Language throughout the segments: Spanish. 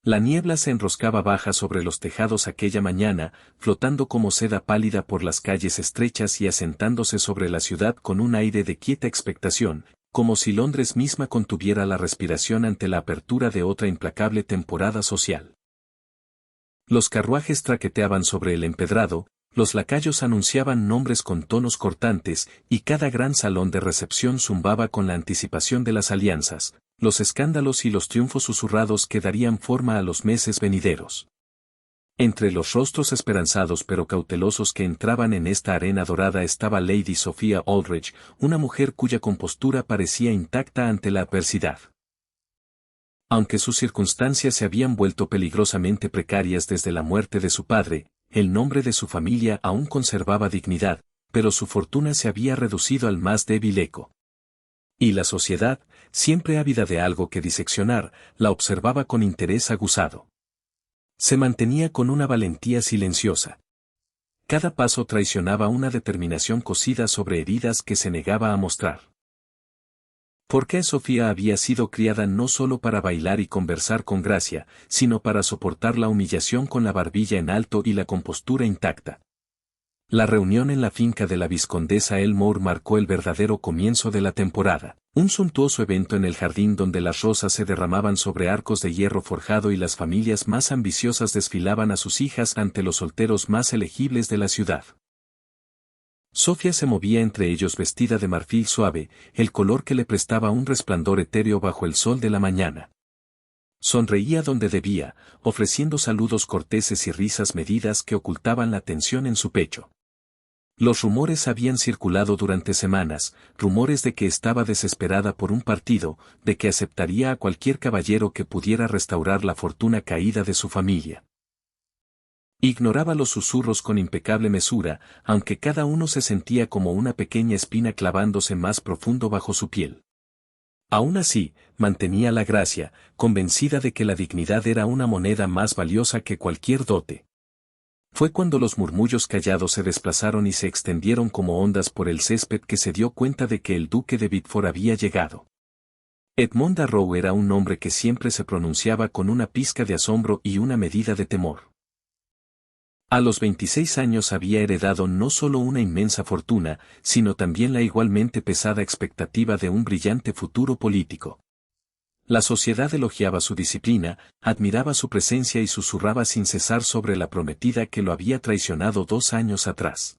La niebla se enroscaba baja sobre los tejados aquella mañana, flotando como seda pálida por las calles estrechas y asentándose sobre la ciudad con un aire de quieta expectación, como si Londres misma contuviera la respiración ante la apertura de otra implacable temporada social. Los carruajes traqueteaban sobre el empedrado, los lacayos anunciaban nombres con tonos cortantes, y cada gran salón de recepción zumbaba con la anticipación de las alianzas, los escándalos y los triunfos susurrados que darían forma a los meses venideros. Entre los rostros esperanzados pero cautelosos que entraban en esta arena dorada estaba Lady Sophia Aldrich, una mujer cuya compostura parecía intacta ante la adversidad. Aunque sus circunstancias se habían vuelto peligrosamente precarias desde la muerte de su padre, el nombre de su familia aún conservaba dignidad, pero su fortuna se había reducido al más débil eco. Y la sociedad, siempre ávida de algo que diseccionar, la observaba con interés aguzado. Se mantenía con una valentía silenciosa. Cada paso traicionaba una determinación cosida sobre heridas que se negaba a mostrar. Porque Sofía había sido criada no solo para bailar y conversar con gracia, sino para soportar la humillación con la barbilla en alto y la compostura intacta. La reunión en la finca de la vizcondesa Elmore marcó el verdadero comienzo de la temporada. Un suntuoso evento en el jardín donde las rosas se derramaban sobre arcos de hierro forjado y las familias más ambiciosas desfilaban a sus hijas ante los solteros más elegibles de la ciudad. Sofía se movía entre ellos vestida de marfil suave, el color que le prestaba un resplandor etéreo bajo el sol de la mañana. Sonreía donde debía, ofreciendo saludos corteses y risas medidas que ocultaban la tensión en su pecho. Los rumores habían circulado durante semanas, rumores de que estaba desesperada por un partido, de que aceptaría a cualquier caballero que pudiera restaurar la fortuna caída de su familia. Ignoraba los susurros con impecable mesura, aunque cada uno se sentía como una pequeña espina clavándose más profundo bajo su piel. Aún así, mantenía la gracia, convencida de que la dignidad era una moneda más valiosa que cualquier dote. Fue cuando los murmullos callados se desplazaron y se extendieron como ondas por el césped que se dio cuenta de que el duque de Bedford había llegado. Edmond Darrow era un nombre que siempre se pronunciaba con una pizca de asombro y una medida de temor. A los 26 años había heredado no solo una inmensa fortuna, sino también la igualmente pesada expectativa de un brillante futuro político. La sociedad elogiaba su disciplina, admiraba su presencia y susurraba sin cesar sobre la prometida que lo había traicionado 2 años atrás.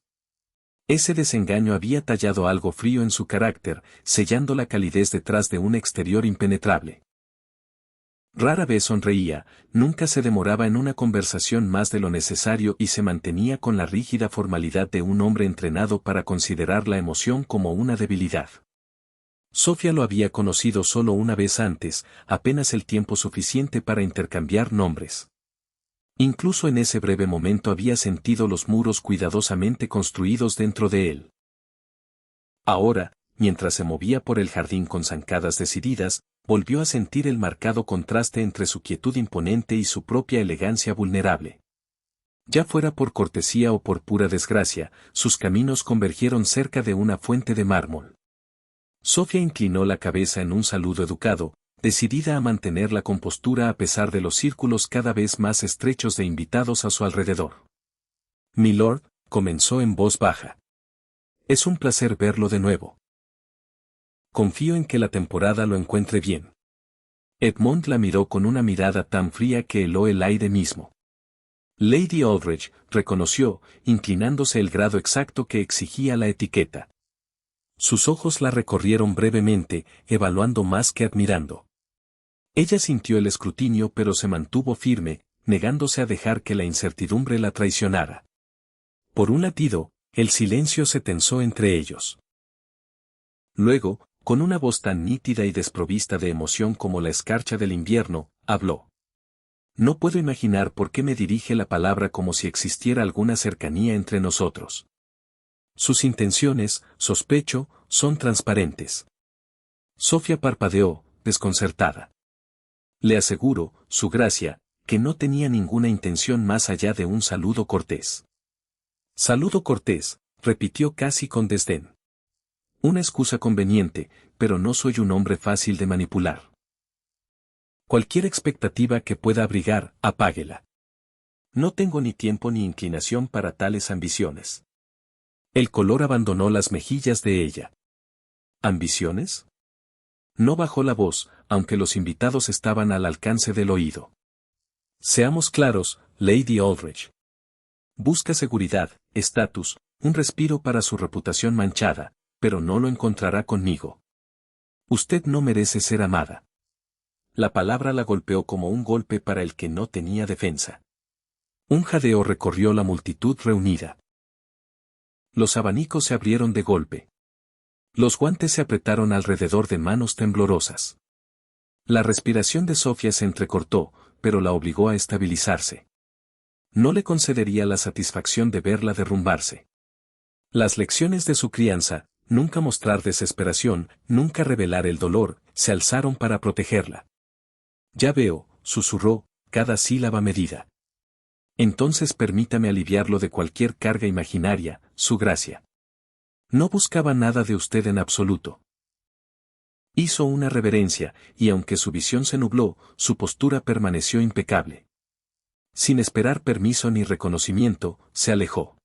Ese desengaño había tallado algo frío en su carácter, sellando la calidez detrás de un exterior impenetrable. Rara vez sonreía, nunca se demoraba en una conversación más de lo necesario y se mantenía con la rígida formalidad de un hombre entrenado para considerar la emoción como una debilidad. Sofía lo había conocido solo una vez antes, apenas el tiempo suficiente para intercambiar nombres. Incluso en ese breve momento había sentido los muros cuidadosamente construidos dentro de él. Ahora, mientras se movía por el jardín con zancadas decididas, volvió a sentir el marcado contraste entre su quietud imponente y su propia elegancia vulnerable. Ya fuera por cortesía o por pura desgracia, sus caminos convergieron cerca de una fuente de mármol. Sofía inclinó la cabeza en un saludo educado, decidida a mantener la compostura a pesar de los círculos cada vez más estrechos de invitados a su alrededor. «Milord», comenzó en voz baja. «Es un placer verlo de nuevo. Confío en que la temporada lo encuentre bien». Edmond la miró con una mirada tan fría que heló el aire mismo. Lady Aldrich reconoció, inclinándose el grado exacto que exigía la etiqueta. Sus ojos la recorrieron brevemente, evaluando más que admirando. Ella sintió el escrutinio pero se mantuvo firme, negándose a dejar que la incertidumbre la traicionara. Por un latido, el silencio se tensó entre ellos. Luego, con una voz tan nítida y desprovista de emoción como la escarcha del invierno, habló. «No puedo imaginar por qué me dirige la palabra como si existiera alguna cercanía entre nosotros. Sus intenciones, sospecho, son transparentes». Sofía parpadeó, desconcertada. «Le aseguro, su gracia, que no tenía ninguna intención más allá de un saludo cortés». «Saludo cortés», repitió casi con desdén. «Una excusa conveniente, pero no soy un hombre fácil de manipular». Cualquier expectativa que pueda abrigar, apáguela. No tengo ni tiempo ni inclinación para tales ambiciones. El color abandonó las mejillas de ella. ¿Ambiciones? No bajó la voz, aunque los invitados estaban al alcance del oído. Seamos claros, Lady Aldrich. Busca seguridad, estatus, un respiro para su reputación manchada, pero no lo encontrará conmigo. Usted no merece ser amada. La palabra la golpeó como un golpe para el que no tenía defensa. Un jadeo recorrió la multitud reunida. Los abanicos se abrieron de golpe. Los guantes se apretaron alrededor de manos temblorosas. La respiración de Sofía se entrecortó, pero la obligó a estabilizarse. No le concedería la satisfacción de verla derrumbarse. Las lecciones de su crianza, nunca mostrar desesperación, nunca revelar el dolor, se alzaron para protegerla. Ya veo, susurró, cada sílaba medida. Entonces permítame aliviarlo de cualquier carga imaginaria, su gracia. No buscaba nada de usted en absoluto. Hizo una reverencia, y aunque su visión se nubló, su postura permaneció impecable. Sin esperar permiso ni reconocimiento, se alejó.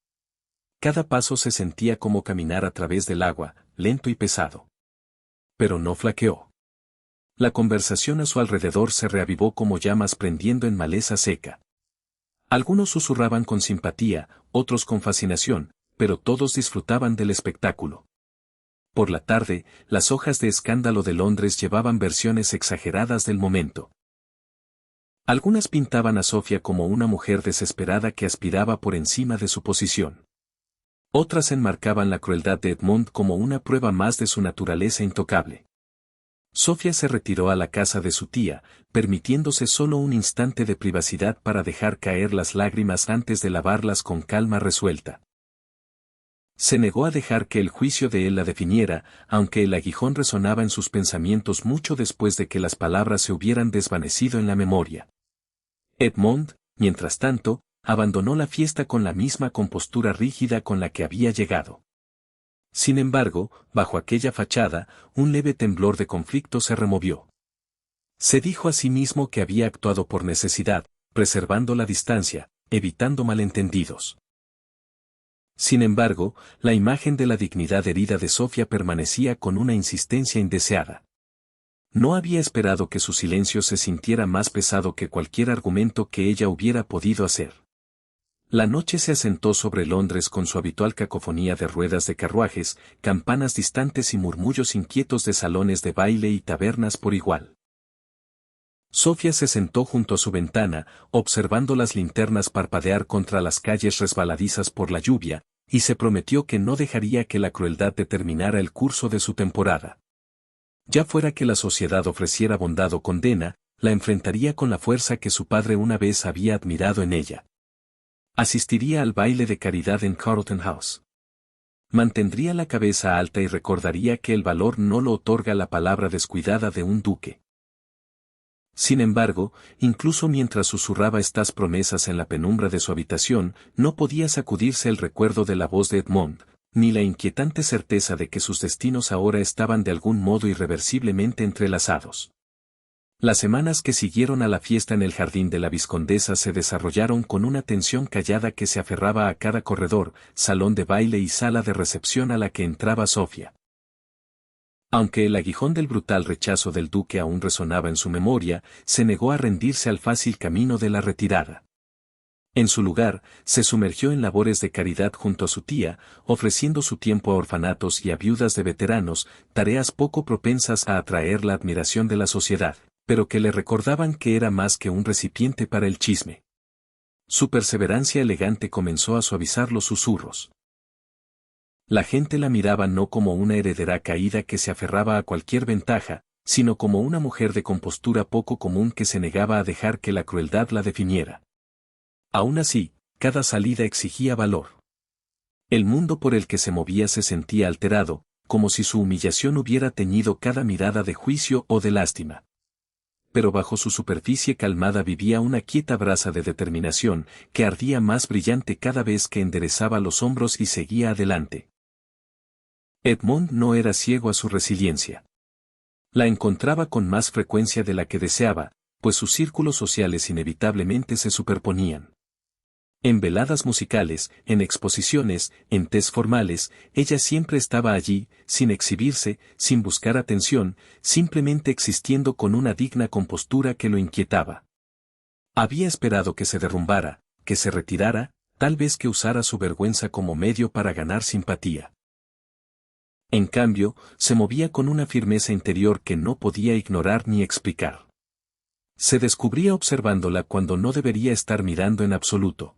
Cada paso se sentía como caminar a través del agua, lento y pesado. Pero no flaqueó. La conversación a su alrededor se reavivó como llamas prendiendo en maleza seca. Algunos susurraban con simpatía, otros con fascinación, pero todos disfrutaban del espectáculo. Por la tarde, las hojas de escándalo de Londres llevaban versiones exageradas del momento. Algunas pintaban a Sofía como una mujer desesperada que aspiraba por encima de su posición. Otras enmarcaban la crueldad de Edmond como una prueba más de su naturaleza intocable. Sofía se retiró a la casa de su tía, permitiéndose solo un instante de privacidad para dejar caer las lágrimas antes de lavarlas con calma resuelta. Se negó a dejar que el juicio de él la definiera, aunque el aguijón resonaba en sus pensamientos mucho después de que las palabras se hubieran desvanecido en la memoria. Edmond, mientras tanto, abandonó la fiesta con la misma compostura rígida con la que había llegado. Sin embargo, bajo aquella fachada, un leve temblor de conflicto se removió. Se dijo a sí mismo que había actuado por necesidad, preservando la distancia, evitando malentendidos. Sin embargo, la imagen de la dignidad herida de Sofía permanecía con una insistencia indeseada. No había esperado que su silencio se sintiera más pesado que cualquier argumento que ella hubiera podido hacer. La noche se asentó sobre Londres con su habitual cacofonía de ruedas de carruajes, campanas distantes y murmullos inquietos de salones de baile y tabernas por igual. Sofía se sentó junto a su ventana, observando las linternas parpadear contra las calles resbaladizas por la lluvia, y se prometió que no dejaría que la crueldad determinara el curso de su temporada. Ya fuera que la sociedad ofreciera bondad o condena, la enfrentaría con la fuerza que su padre una vez había admirado en ella. Asistiría al baile de caridad en Carlton House. Mantendría la cabeza alta y recordaría que el valor no lo otorga la palabra descuidada de un duque. Sin embargo, incluso mientras susurraba estas promesas en la penumbra de su habitación, no podía sacudirse el recuerdo de la voz de Edmond, ni la inquietante certeza de que sus destinos ahora estaban de algún modo irreversiblemente entrelazados. Las semanas que siguieron a la fiesta en el jardín de la vizcondesa se desarrollaron con una tensión callada que se aferraba a cada corredor, salón de baile y sala de recepción a la que entraba Sofía. Aunque el aguijón del brutal rechazo del duque aún resonaba en su memoria, se negó a rendirse al fácil camino de la retirada. En su lugar, se sumergió en labores de caridad junto a su tía, ofreciendo su tiempo a orfanatos y a viudas de veteranos, tareas poco propensas a atraer la admiración de la sociedad, pero que le recordaban que era más que un recipiente para el chisme. Su perseverancia elegante comenzó a suavizar los susurros. La gente la miraba no como una heredera caída que se aferraba a cualquier ventaja, sino como una mujer de compostura poco común que se negaba a dejar que la crueldad la definiera. Aún así, cada salida exigía valor. El mundo por el que se movía se sentía alterado, como si su humillación hubiera teñido cada mirada de juicio o de lástima. Pero bajo su superficie calmada vivía una quieta brasa de determinación, que ardía más brillante cada vez que enderezaba los hombros y seguía adelante. Edmond no era ciego a su resiliencia. La encontraba con más frecuencia de la que deseaba, pues sus círculos sociales inevitablemente se superponían. En veladas musicales, en exposiciones, en tés formales, ella siempre estaba allí, sin exhibirse, sin buscar atención, simplemente existiendo con una digna compostura que lo inquietaba. Había esperado que se derrumbara, que se retirara, tal vez que usara su vergüenza como medio para ganar simpatía. En cambio, se movía con una firmeza interior que no podía ignorar ni explicar. Se descubría observándola cuando no debería estar mirando en absoluto.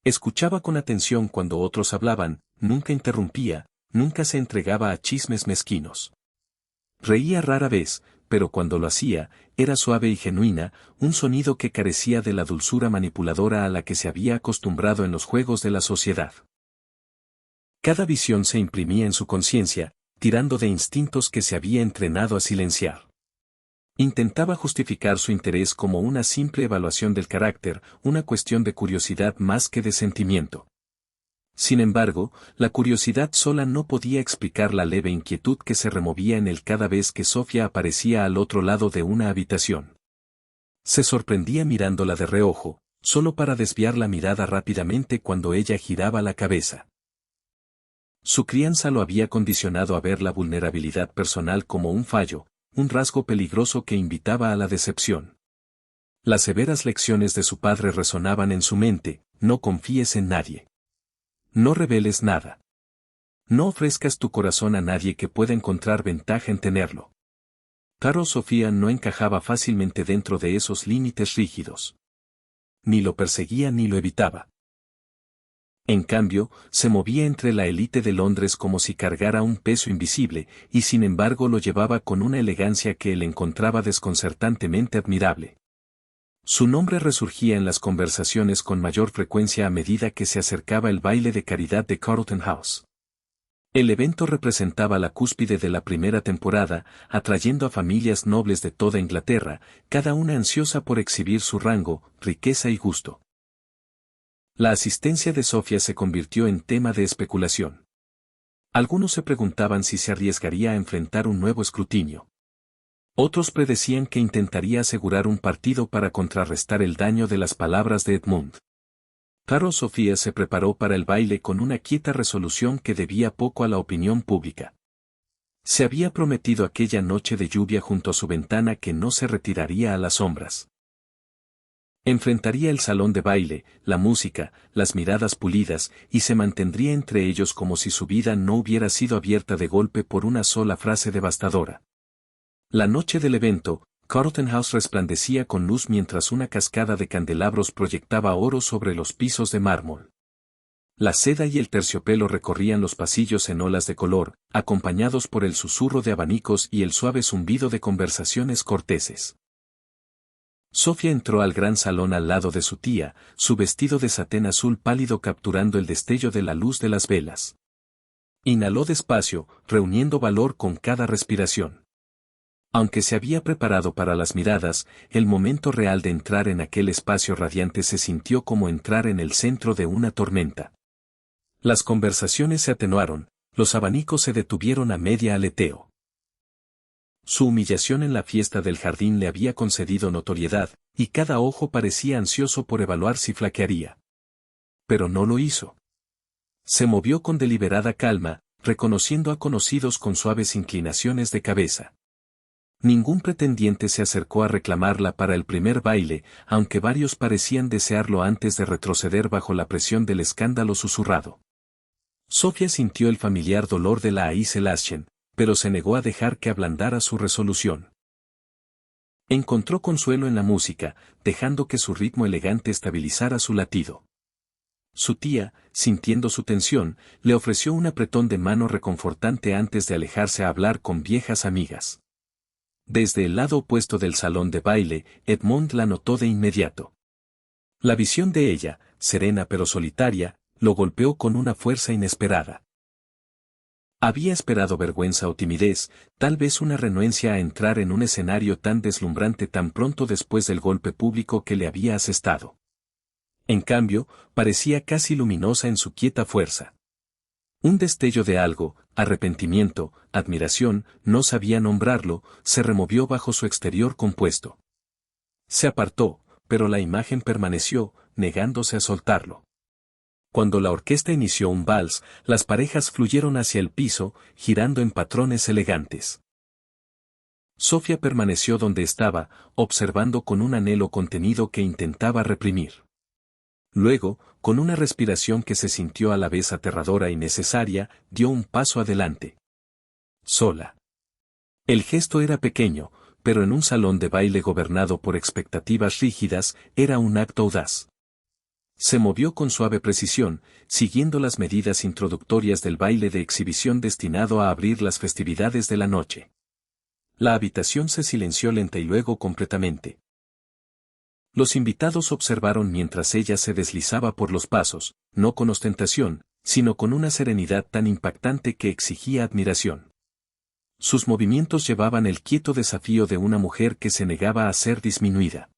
Escuchaba con atención cuando otros hablaban, nunca interrumpía, nunca se entregaba a chismes mezquinos. Reía rara vez, pero cuando lo hacía, era suave y genuina, un sonido que carecía de la dulzura manipuladora a la que se había acostumbrado en los juegos de la sociedad. Cada visión se imprimía en su conciencia, tirando de instintos que se había entrenado a silenciar. Intentaba justificar su interés como una simple evaluación del carácter, una cuestión de curiosidad más que de sentimiento. Sin embargo, la curiosidad sola no podía explicar la leve inquietud que se removía en él cada vez que Sofía aparecía al otro lado de una habitación. Se sorprendía mirándola de reojo, solo para desviar la mirada rápidamente cuando ella giraba la cabeza. Su crianza lo había condicionado a ver la vulnerabilidad personal como un fallo, un rasgo peligroso que invitaba a la decepción. Las severas lecciones de su padre resonaban en su mente: no confíes en nadie. No reveles nada. No ofrezcas tu corazón a nadie que pueda encontrar ventaja en tenerlo. Pero Sofía no encajaba fácilmente dentro de esos límites rígidos. Ni lo perseguía ni lo evitaba. En cambio, se movía entre la élite de Londres como si cargara un peso invisible, y sin embargo lo llevaba con una elegancia que él encontraba desconcertantemente admirable. Su nombre resurgía en las conversaciones con mayor frecuencia a medida que se acercaba el baile de caridad de Carlton House. El evento representaba la cúspide de la primera temporada, atrayendo a familias nobles de toda Inglaterra, cada una ansiosa por exhibir su rango, riqueza y gusto. La asistencia de Sofía se convirtió en tema de especulación. Algunos se preguntaban si se arriesgaría a enfrentar un nuevo escrutinio. Otros predecían que intentaría asegurar un partido para contrarrestar el daño de las palabras de Edmund. Pero Sofía se preparó para el baile con una quieta resolución que debía poco a la opinión pública. Se había prometido aquella noche de lluvia junto a su ventana que no se retiraría a las sombras. Enfrentaría el salón de baile, la música, las miradas pulidas, y se mantendría entre ellos como si su vida no hubiera sido abierta de golpe por una sola frase devastadora. La noche del evento, Carlton House resplandecía con luz mientras una cascada de candelabros proyectaba oro sobre los pisos de mármol. La seda y el terciopelo recorrían los pasillos en olas de color, acompañados por el susurro de abanicos y el suave zumbido de conversaciones corteses. Sofía entró al gran salón al lado de su tía, su vestido de satén azul pálido capturando el destello de la luz de las velas. Inhaló despacio, reuniendo valor con cada respiración. Aunque se había preparado para las miradas, el momento real de entrar en aquel espacio radiante se sintió como entrar en el centro de una tormenta. Las conversaciones se atenuaron, los abanicos se detuvieron a media aleteo. Su humillación en la fiesta del jardín le había concedido notoriedad, y cada ojo parecía ansioso por evaluar si flaquearía. Pero no lo hizo. Se movió con deliberada calma, reconociendo a conocidos con suaves inclinaciones de cabeza. Ningún pretendiente se acercó a reclamarla para el primer baile, aunque varios parecían desearlo antes de retroceder bajo la presión del escándalo susurrado. Sofía sintió el familiar dolor de la Aiselaschen, pero se negó a dejar que ablandara su resolución. Encontró consuelo en la música, dejando que su ritmo elegante estabilizara su latido. Su tía, sintiendo su tensión, le ofreció un apretón de mano reconfortante antes de alejarse a hablar con viejas amigas. Desde el lado opuesto del salón de baile, Edmund la notó de inmediato. La visión de ella, serena pero solitaria, lo golpeó con una fuerza inesperada. Había esperado vergüenza o timidez, tal vez una renuencia a entrar en un escenario tan deslumbrante tan pronto después del golpe público que le había asestado. En cambio, parecía casi luminosa en su quieta fuerza. Un destello de algo, arrepentimiento, admiración, no sabía nombrarlo, se removió bajo su exterior compuesto. Se apartó, pero la imagen permaneció, negándose a soltarlo. Cuando la orquesta inició un vals, las parejas fluyeron hacia el piso, girando en patrones elegantes. Sofía permaneció donde estaba, observando con un anhelo contenido que intentaba reprimir. Luego, con una respiración que se sintió a la vez aterradora y necesaria, dio un paso adelante. Sola. El gesto era pequeño, pero en un salón de baile gobernado por expectativas rígidas, era un acto audaz. Se movió con suave precisión, siguiendo las medidas introductorias del baile de exhibición destinado a abrir las festividades de la noche. La habitación se silenció lenta y luego completamente. Los invitados observaron mientras ella se deslizaba por los pasos, no con ostentación, sino con una serenidad tan impactante que exigía admiración. Sus movimientos llevaban el quieto desafío de una mujer que se negaba a ser disminuida.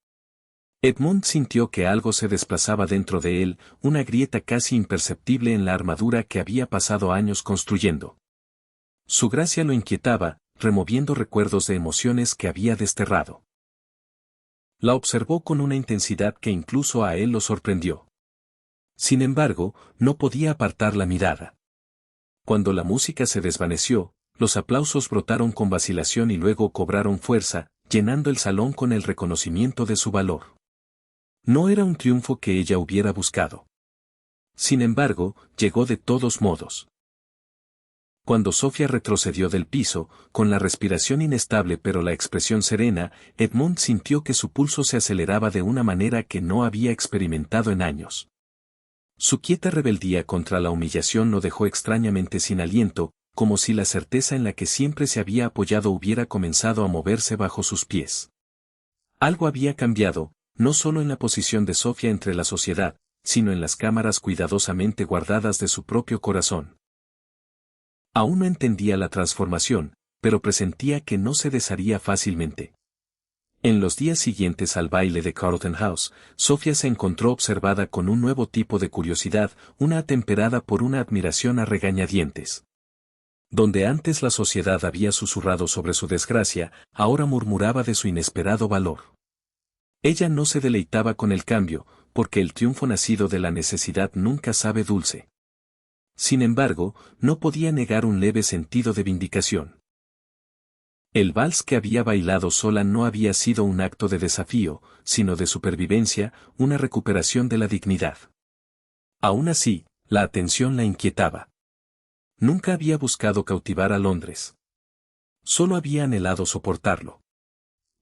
Edmond sintió que algo se desplazaba dentro de él, una grieta casi imperceptible en la armadura que había pasado años construyendo. Su gracia lo inquietaba, removiendo recuerdos de emociones que había desterrado. La observó con una intensidad que incluso a él lo sorprendió. Sin embargo, no podía apartar la mirada. Cuando la música se desvaneció, los aplausos brotaron con vacilación y luego cobraron fuerza, llenando el salón con el reconocimiento de su valor. No era un triunfo que ella hubiera buscado. Sin embargo, llegó de todos modos. Cuando Sofía retrocedió del piso, con la respiración inestable pero la expresión serena, Edmond sintió que su pulso se aceleraba de una manera que no había experimentado en años. Su quieta rebeldía contra la humillación lo dejó extrañamente sin aliento, como si la certeza en la que siempre se había apoyado hubiera comenzado a moverse bajo sus pies. Algo había cambiado, no solo en la posición de Sofía entre la sociedad, sino en las cámaras cuidadosamente guardadas de su propio corazón. Aún no entendía la transformación, pero presentía que no se desharía fácilmente. En los días siguientes al baile de Carlton House, Sofía se encontró observada con un nuevo tipo de curiosidad, una atemperada por una admiración a regañadientes. Donde antes la sociedad había susurrado sobre su desgracia, ahora murmuraba de su inesperado valor. Ella no se deleitaba con el cambio, porque el triunfo nacido de la necesidad nunca sabe dulce. Sin embargo, no podía negar un leve sentido de vindicación. El vals que había bailado sola no había sido un acto de desafío, sino de supervivencia, una recuperación de la dignidad. Aún así, la atención la inquietaba. Nunca había buscado cautivar a Londres. Solo había anhelado soportarlo.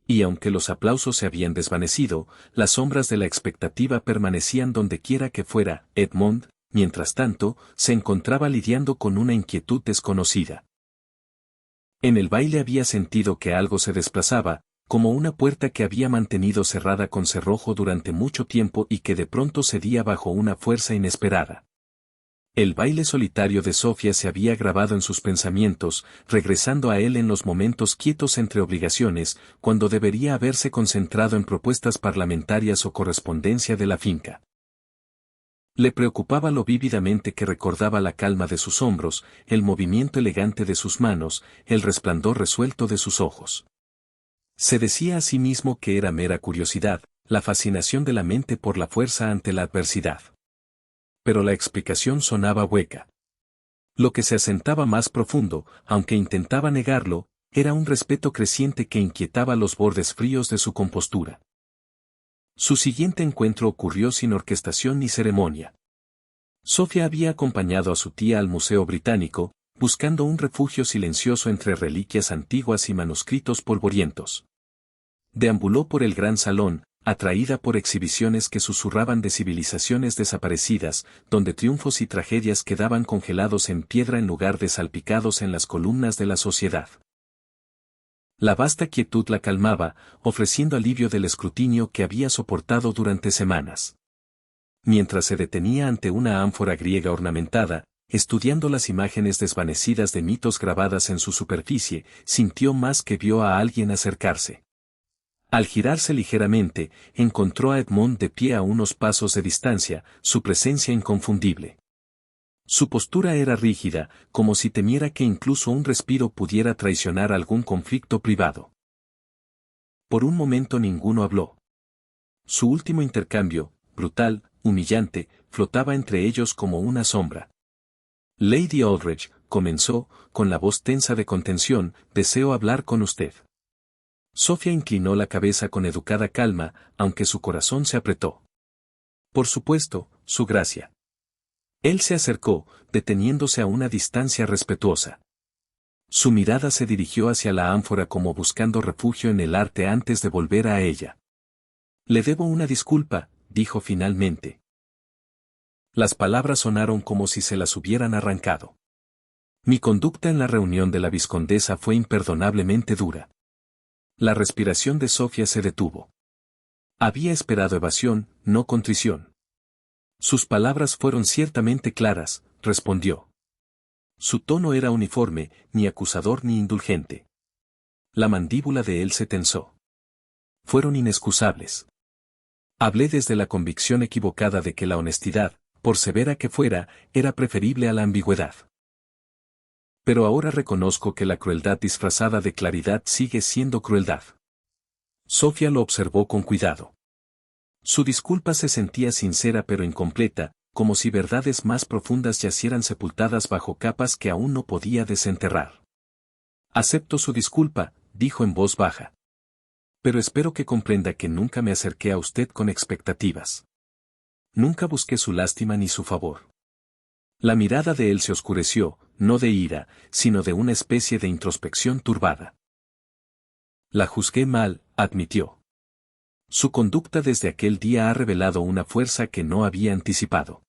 Y aunque los aplausos se habían desvanecido, las sombras de la expectativa permanecían donde quiera que fuera. Edmond, mientras tanto, se encontraba lidiando con una inquietud desconocida. En el baile había sentido que algo se desplazaba, como una puerta que había mantenido cerrada con cerrojo durante mucho tiempo y que de pronto cedía bajo una fuerza inesperada. El baile solitario de Sofía se había grabado en sus pensamientos, regresando a él en los momentos quietos entre obligaciones, cuando debería haberse concentrado en propuestas parlamentarias o correspondencia de la finca. Le preocupaba lo vívidamente que recordaba la calma de sus hombros, el movimiento elegante de sus manos, el resplandor resuelto de sus ojos. Se decía a sí mismo que era mera curiosidad, la fascinación de la mente por la fuerza ante la adversidad. Pero la explicación sonaba hueca. Lo que se asentaba más profundo, aunque intentaba negarlo, era un respeto creciente que inquietaba los bordes fríos de su compostura. Su siguiente encuentro ocurrió sin orquestación ni ceremonia. Sofía había acompañado a su tía al Museo Británico, buscando un refugio silencioso entre reliquias antiguas y manuscritos polvorientos. Deambuló por el gran salón, atraída por exhibiciones que susurraban de civilizaciones desaparecidas, donde triunfos y tragedias quedaban congelados en piedra en lugar de salpicados en las columnas de la sociedad. La vasta quietud la calmaba, ofreciendo alivio del escrutinio que había soportado durante semanas. Mientras se detenía ante una ánfora griega ornamentada, estudiando las imágenes desvanecidas de mitos grabadas en su superficie, sintió más que vio a alguien acercarse. Al girarse ligeramente, encontró a Edmond de pie a unos pasos de distancia, su presencia inconfundible. Su postura era rígida, como si temiera que incluso un respiro pudiera traicionar algún conflicto privado. Por un momento ninguno habló. Su último intercambio, brutal, humillante, flotaba entre ellos como una sombra. Lady Aldridge, comenzó, con la voz tensa de contención, deseo hablar con usted. Sofía inclinó la cabeza con educada calma, aunque su corazón se apretó. Por supuesto, su gracia. Él se acercó, deteniéndose a una distancia respetuosa. Su mirada se dirigió hacia la ánfora como buscando refugio en el arte antes de volver a ella. Le debo una disculpa, dijo finalmente. Las palabras sonaron como si se las hubieran arrancado. Mi conducta en la reunión de la vizcondesa fue imperdonablemente dura. La respiración de Sofía se detuvo. Había esperado evasión, no contrición. Sus palabras fueron ciertamente claras, respondió. Su tono era uniforme, ni acusador ni indulgente. La mandíbula de él se tensó. Fueron inexcusables. Hablé desde la convicción equivocada de que la honestidad, por severa que fuera, era preferible a la ambigüedad. Pero ahora reconozco que la crueldad disfrazada de claridad sigue siendo crueldad. Sofía lo observó con cuidado. Su disculpa se sentía sincera pero incompleta, como si verdades más profundas yacieran sepultadas bajo capas que aún no podía desenterrar. Acepto su disculpa, dijo en voz baja. Pero espero que comprenda que nunca me acerqué a usted con expectativas. Nunca busqué su lástima ni su favor. La mirada de él se oscureció, no de ira, sino de una especie de introspección turbada. La juzgué mal, admitió. Su conducta desde aquel día ha revelado una fuerza que no había anticipado.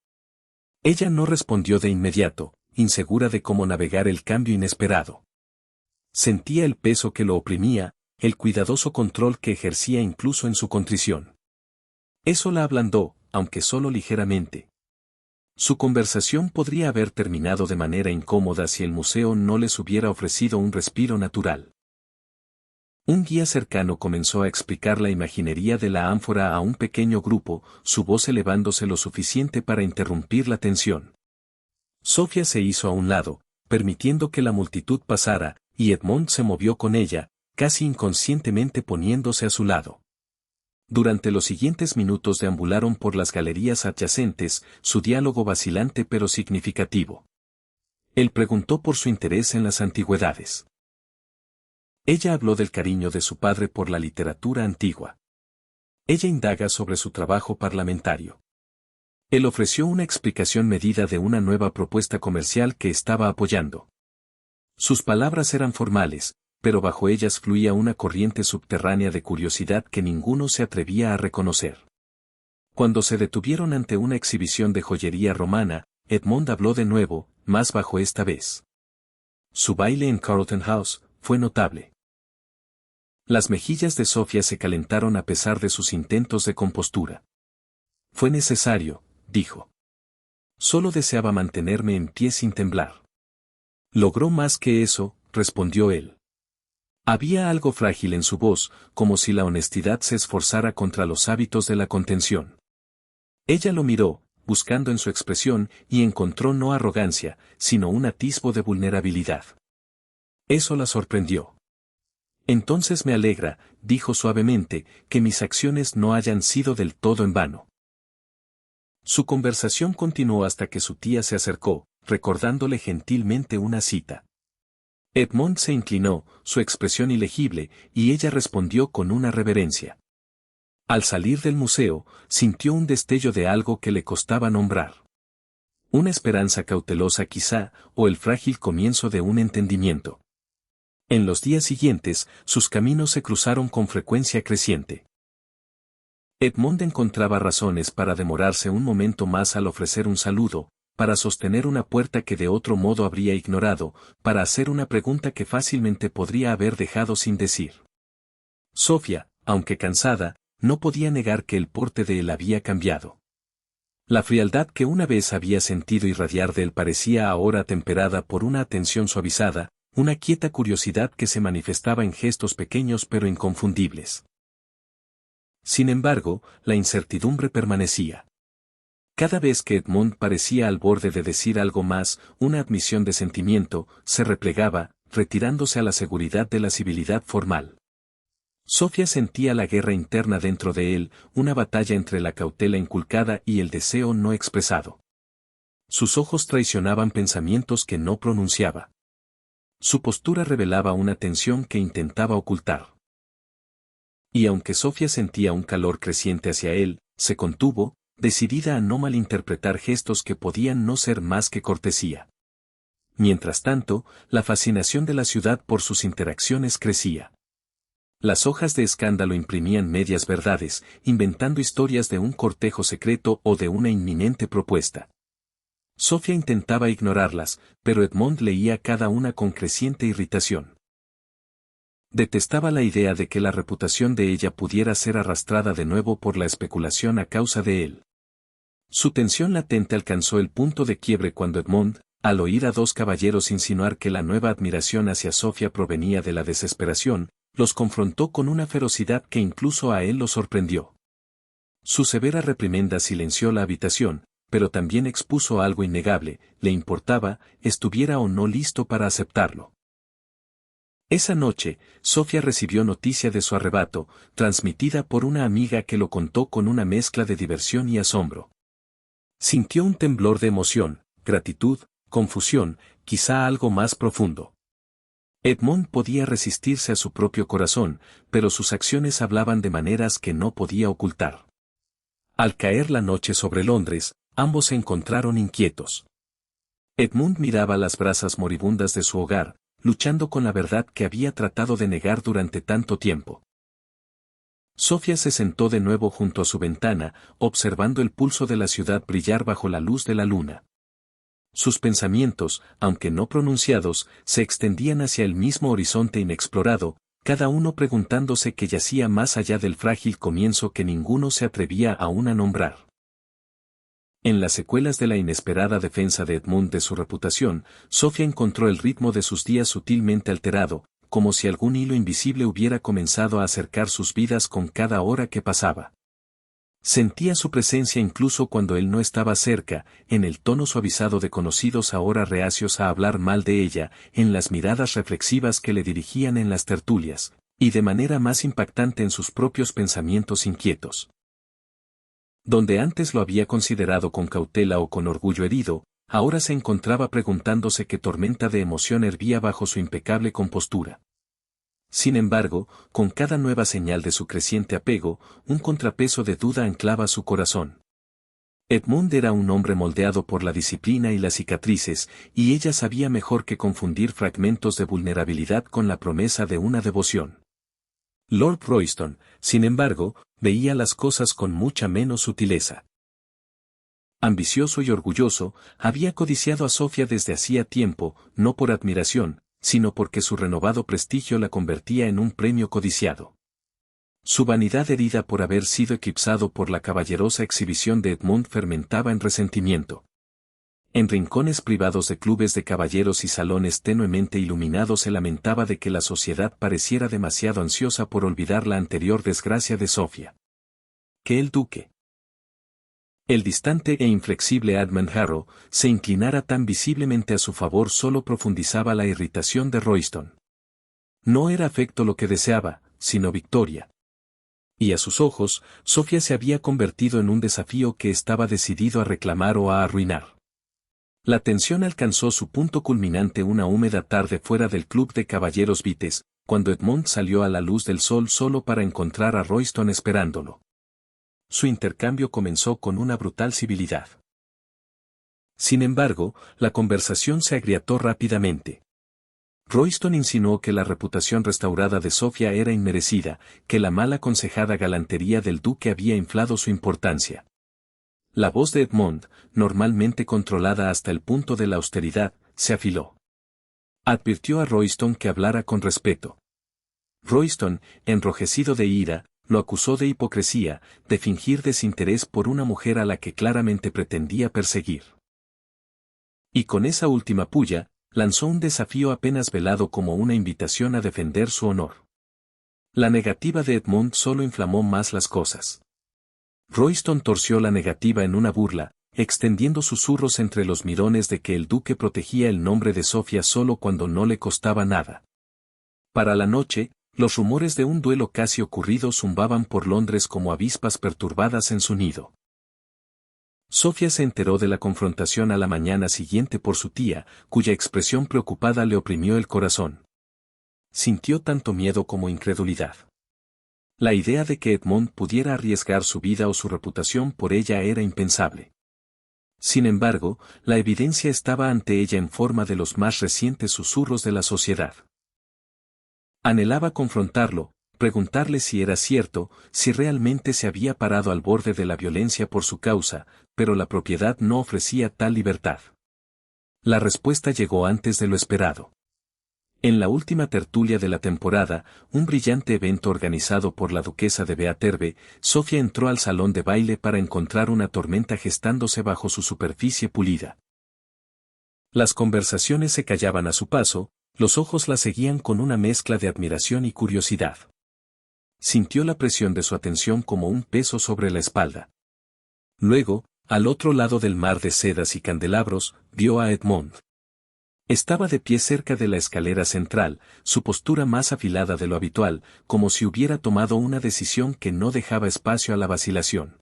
Ella no respondió de inmediato, insegura de cómo navegar el cambio inesperado. Sentía el peso que lo oprimía, el cuidadoso control que ejercía incluso en su contrición. Eso la ablandó, aunque solo ligeramente. Su conversación podría haber terminado de manera incómoda si el museo no les hubiera ofrecido un respiro natural. Un guía cercano comenzó a explicar la imaginería de la ánfora a un pequeño grupo, su voz elevándose lo suficiente para interrumpir la tensión. Sofía se hizo a un lado, permitiendo que la multitud pasara, y Edmond se movió con ella, casi inconscientemente poniéndose a su lado. Durante los siguientes minutos deambularon por las galerías adyacentes, su diálogo vacilante pero significativo. Él preguntó por su interés en las antigüedades. Ella habló del cariño de su padre por la literatura antigua. Ella indaga sobre su trabajo parlamentario. Él ofreció una explicación medida de una nueva propuesta comercial que estaba apoyando. Sus palabras eran formales, pero bajo ellas fluía una corriente subterránea de curiosidad que ninguno se atrevía a reconocer. Cuando se detuvieron ante una exhibición de joyería romana, Edmond habló de nuevo, más bajo esta vez. Su baile en Carlton House fue notable. Las mejillas de Sofía se calentaron a pesar de sus intentos de compostura. Fue necesario, dijo. Solo deseaba mantenerme en pie sin temblar. Logró más que eso, respondió él. Había algo frágil en su voz, como si la honestidad se esforzara contra los hábitos de la contención. Ella lo miró, buscando en su expresión, y encontró no arrogancia, sino un atisbo de vulnerabilidad. Eso la sorprendió. Entonces me alegra, dijo suavemente, que mis acciones no hayan sido del todo en vano. Su conversación continuó hasta que su tía se acercó, recordándole gentilmente una cita. Edmond se inclinó, su expresión ilegible, y ella respondió con una reverencia. Al salir del museo, sintió un destello de algo que le costaba nombrar. Una esperanza cautelosa quizá, o el frágil comienzo de un entendimiento. En los días siguientes, sus caminos se cruzaron con frecuencia creciente. Edmond encontraba razones para demorarse un momento más al ofrecer un saludo, para sostener una puerta que de otro modo habría ignorado, para hacer una pregunta que fácilmente podría haber dejado sin decir. Sofía, aunque cansada, no podía negar que el porte de él había cambiado. La frialdad que una vez había sentido irradiar de él parecía ahora temperada por una atención suavizada, una quieta curiosidad que se manifestaba en gestos pequeños pero inconfundibles. Sin embargo, la incertidumbre permanecía. Cada vez que Edmond parecía al borde de decir algo más, una admisión de sentimiento, se replegaba, retirándose a la seguridad de la civilidad formal. Sofía sentía la guerra interna dentro de él, una batalla entre la cautela inculcada y el deseo no expresado. Sus ojos traicionaban pensamientos que no pronunciaba. Su postura revelaba una tensión que intentaba ocultar. Y aunque Sofía sentía un calor creciente hacia él, se contuvo, decidida a no malinterpretar gestos que podían no ser más que cortesía. Mientras tanto, la fascinación de la ciudad por sus interacciones crecía. Las hojas de escándalo imprimían medias verdades, inventando historias de un cortejo secreto o de una inminente propuesta. Sofía intentaba ignorarlas, pero Edmond leía cada una con creciente irritación. Detestaba la idea de que la reputación de ella pudiera ser arrastrada de nuevo por la especulación a causa de él. Su tensión latente alcanzó el punto de quiebre cuando Edmond, al oír a dos caballeros insinuar que la nueva admiración hacia Sofía provenía de la desesperación, los confrontó con una ferocidad que incluso a él lo sorprendió. Su severa reprimenda silenció la habitación, pero también expuso algo innegable, le importaba, estuviera o no listo para aceptarlo. Esa noche, Sofía recibió noticia de su arrebato, transmitida por una amiga que lo contó con una mezcla de diversión y asombro. Sintió un temblor de emoción, gratitud, confusión, quizá algo más profundo. Edmond podía resistirse a su propio corazón, pero sus acciones hablaban de maneras que no podía ocultar. Al caer la noche sobre Londres, ambos se encontraron inquietos. Edmund miraba las brasas moribundas de su hogar, luchando con la verdad que había tratado de negar durante tanto tiempo. Sofía se sentó de nuevo junto a su ventana, observando el pulso de la ciudad brillar bajo la luz de la luna. Sus pensamientos, aunque no pronunciados, se extendían hacia el mismo horizonte inexplorado, cada uno preguntándose qué yacía más allá del frágil comienzo que ninguno se atrevía aún a nombrar. En las secuelas de la inesperada defensa de Edmund de su reputación, Sofía encontró el ritmo de sus días sutilmente alterado, como si algún hilo invisible hubiera comenzado a acercar sus vidas con cada hora que pasaba. Sentía su presencia incluso cuando él no estaba cerca, en el tono suavizado de conocidos ahora reacios a hablar mal de ella, en las miradas reflexivas que le dirigían en las tertulias, y de manera más impactante en sus propios pensamientos inquietos. Donde antes lo había considerado con cautela o con orgullo herido, ahora se encontraba preguntándose qué tormenta de emoción hervía bajo su impecable compostura. Sin embargo, con cada nueva señal de su creciente apego, un contrapeso de duda anclaba su corazón. Edmund era un hombre moldeado por la disciplina y las cicatrices, y ella sabía mejor que confundir fragmentos de vulnerabilidad con la promesa de una devoción. Lord Royston, sin embargo, veía las cosas con mucha menos sutileza. Ambicioso y orgulloso, había codiciado a Sofía desde hacía tiempo, no por admiración, sino porque su renovado prestigio la convertía en un premio codiciado. Su vanidad herida por haber sido eclipsado por la caballerosa exhibición de Edmund fermentaba en resentimiento. En rincones privados de clubes de caballeros y salones tenuemente iluminados se lamentaba de que la sociedad pareciera demasiado ansiosa por olvidar la anterior desgracia de Sofía. Que el duque, el distante e inflexible Edmund Harrow, se inclinara tan visiblemente a su favor solo profundizaba la irritación de Royston. No era afecto lo que deseaba, sino victoria. Y a sus ojos, Sofía se había convertido en un desafío que estaba decidido a reclamar o a arruinar. La tensión alcanzó su punto culminante una húmeda tarde fuera del club de caballeros Vites, cuando Edmund salió a la luz del sol solo para encontrar a Royston esperándolo. Su intercambio comenzó con una brutal civilidad. Sin embargo, la conversación se agrietó rápidamente. Royston insinuó que la reputación restaurada de Sofía era inmerecida, que la mal aconsejada galantería del duque había inflado su importancia. La voz de Edmond, normalmente controlada hasta el punto de la austeridad, se afiló. Advirtió a Royston que hablara con respeto. Royston, enrojecido de ira, lo acusó de hipocresía, de fingir desinterés por una mujer a la que claramente pretendía perseguir. Y con esa última pulla, lanzó un desafío apenas velado como una invitación a defender su honor. La negativa de Edmund solo inflamó más las cosas. Royston torció la negativa en una burla, extendiendo susurros entre los mirones de que el duque protegía el nombre de Sofía solo cuando no le costaba nada. Para la noche, Los rumores de un duelo casi ocurrido zumbaban por Londres como avispas perturbadas en su nido. Sofía se enteró de la confrontación a la mañana siguiente por su tía, cuya expresión preocupada le oprimió el corazón. Sintió tanto miedo como incredulidad. La idea de que Edmond pudiera arriesgar su vida o su reputación por ella era impensable. Sin embargo, la evidencia estaba ante ella en forma de los más recientes susurros de la sociedad. Anhelaba confrontarlo, preguntarle si era cierto, si realmente se había parado al borde de la violencia por su causa, pero la propiedad no ofrecía tal libertad. La respuesta llegó antes de lo esperado. En la última tertulia de la temporada, un brillante evento organizado por la duquesa de Beaterbe, Sofía entró al salón de baile para encontrar una tormenta gestándose bajo su superficie pulida. Las conversaciones se callaban a su paso, los ojos la seguían con una mezcla de admiración y curiosidad. Sintió la presión de su atención como un peso sobre la espalda. Luego, al otro lado del mar de sedas y candelabros, vio a Edmond. Estaba de pie cerca de la escalera central, su postura más afilada de lo habitual, como si hubiera tomado una decisión que no dejaba espacio a la vacilación.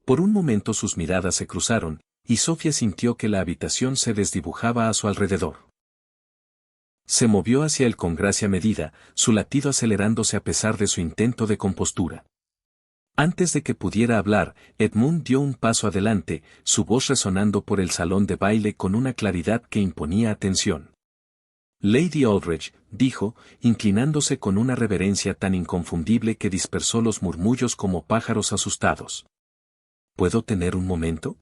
Por un momento sus miradas se cruzaron, y Sofía sintió que la habitación se desdibujaba a su alrededor. Se movió hacia él con gracia medida, su latido acelerándose a pesar de su intento de compostura. Antes de que pudiera hablar, Edmund dio un paso adelante, su voz resonando por el salón de baile con una claridad que imponía atención. Lady Aldridge, dijo, inclinándose con una reverencia tan inconfundible que dispersó los murmullos como pájaros asustados. ¿Puedo tener un momento?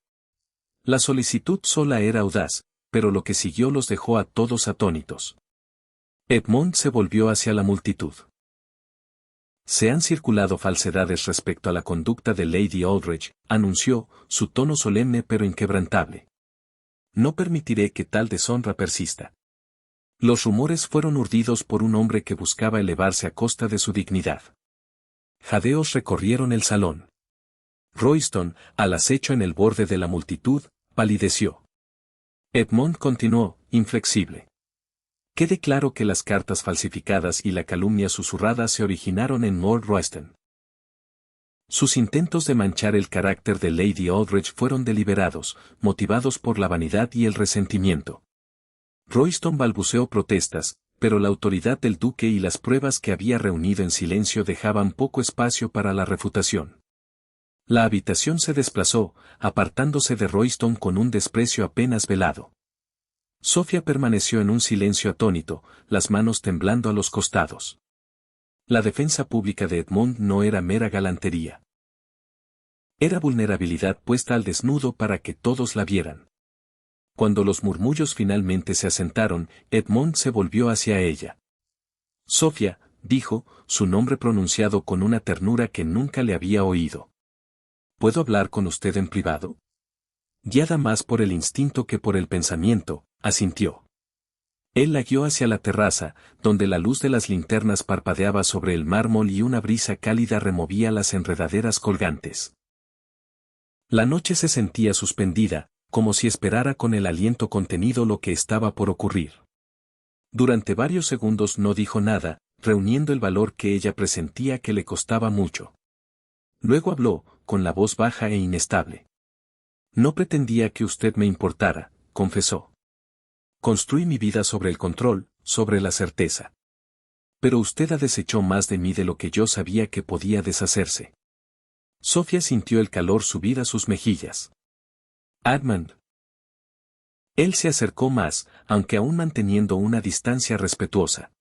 La solicitud sola era audaz, pero lo que siguió los dejó a todos atónitos. Edmond se volvió hacia la multitud. Se han circulado falsedades respecto a la conducta de Lady Aldridge, anunció, su tono solemne pero inquebrantable. No permitiré que tal deshonra persista. Los rumores fueron urdidos por un hombre que buscaba elevarse a costa de su dignidad. Jadeos recorrieron el salón. Royston, al acecho en el borde de la multitud, palideció. Edmond continuó, inflexible. Quede claro que las cartas falsificadas y la calumnia susurrada se originaron en Lord Royston. Sus intentos de manchar el carácter de Lady Aldridge fueron deliberados, motivados por la vanidad y el resentimiento. Royston balbuceó protestas, pero la autoridad del duque y las pruebas que había reunido en silencio dejaban poco espacio para la refutación. La habitación se desplazó, apartándose de Royston con un desprecio apenas velado. Sofía permaneció en un silencio atónito, las manos temblando a los costados. La defensa pública de Edmond no era mera galantería. Era vulnerabilidad puesta al desnudo para que todos la vieran. Cuando los murmullos finalmente se asentaron, Edmond se volvió hacia ella. Sofía, dijo, su nombre pronunciado con una ternura que nunca le había oído. ¿Puedo hablar con usted en privado? Guiada más por el instinto que por el pensamiento, asintió. Él la guió hacia la terraza, donde la luz de las linternas parpadeaba sobre el mármol y una brisa cálida removía las enredaderas colgantes. La noche se sentía suspendida, como si esperara con el aliento contenido lo que estaba por ocurrir. Durante varios segundos no dijo nada, reuniendo el valor que ella presentía que le costaba mucho. Luego habló, con la voz baja e inestable. No pretendía que usted me importara, confesó. Construí mi vida sobre el control, sobre la certeza. Pero usted ha deshecho más de mí de lo que yo sabía que podía deshacerse. Sofía sintió el calor subir a sus mejillas. Edmund. Él se acercó más, aunque aún manteniendo una distancia respetuosa.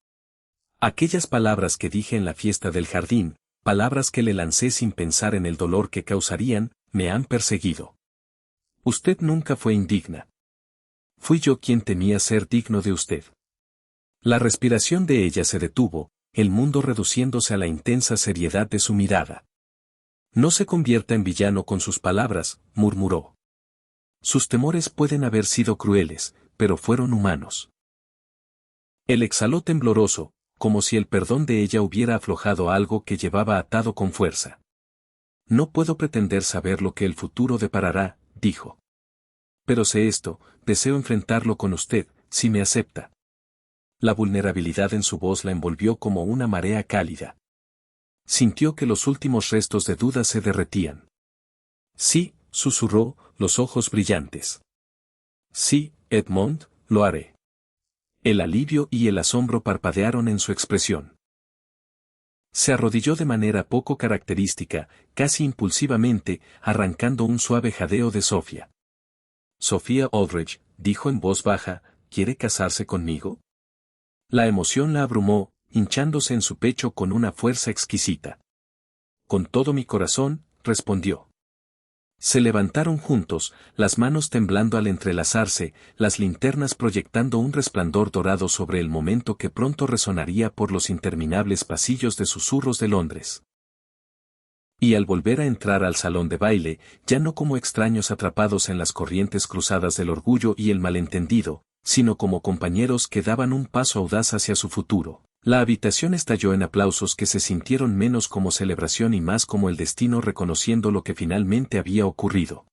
Aquellas palabras que dije en la fiesta del jardín, palabras que le lancé sin pensar en el dolor que causarían, me han perseguido. Usted nunca fue indigna. Fui yo quien temía ser digno de usted. La respiración de ella se detuvo, el mundo reduciéndose a la intensa seriedad de su mirada. No se convierta en villano con sus palabras, murmuró. Sus temores pueden haber sido crueles, pero fueron humanos. Él exhaló tembloroso, como si el perdón de ella hubiera aflojado algo que llevaba atado con fuerza. No puedo pretender saber lo que el futuro deparará, dijo. Pero sé esto, deseo enfrentarlo con usted, si me acepta. La vulnerabilidad en su voz la envolvió como una marea cálida. Sintió que los últimos restos de duda se derretían. Sí, susurró, los ojos brillantes. Sí, Edmond, lo haré. El alivio y el asombro parpadearon en su expresión. Se arrodilló de manera poco característica, casi impulsivamente, arrancando un suave jadeo de Sofía. Sofía Aldrich, dijo en voz baja, ¿quiere casarse conmigo? La emoción la abrumó, hinchándose en su pecho con una fuerza exquisita. Con todo mi corazón, respondió. Se levantaron juntos, las manos temblando al entrelazarse, las linternas proyectando un resplandor dorado sobre el momento que pronto resonaría por los interminables pasillos de susurros de Londres. Y al volver a entrar al salón de baile, ya no como extraños atrapados en las corrientes cruzadas del orgullo y el malentendido, sino como compañeros que daban un paso audaz hacia su futuro. La habitación estalló en aplausos que se sintieron menos como celebración y más como el destino reconociendo lo que finalmente había ocurrido.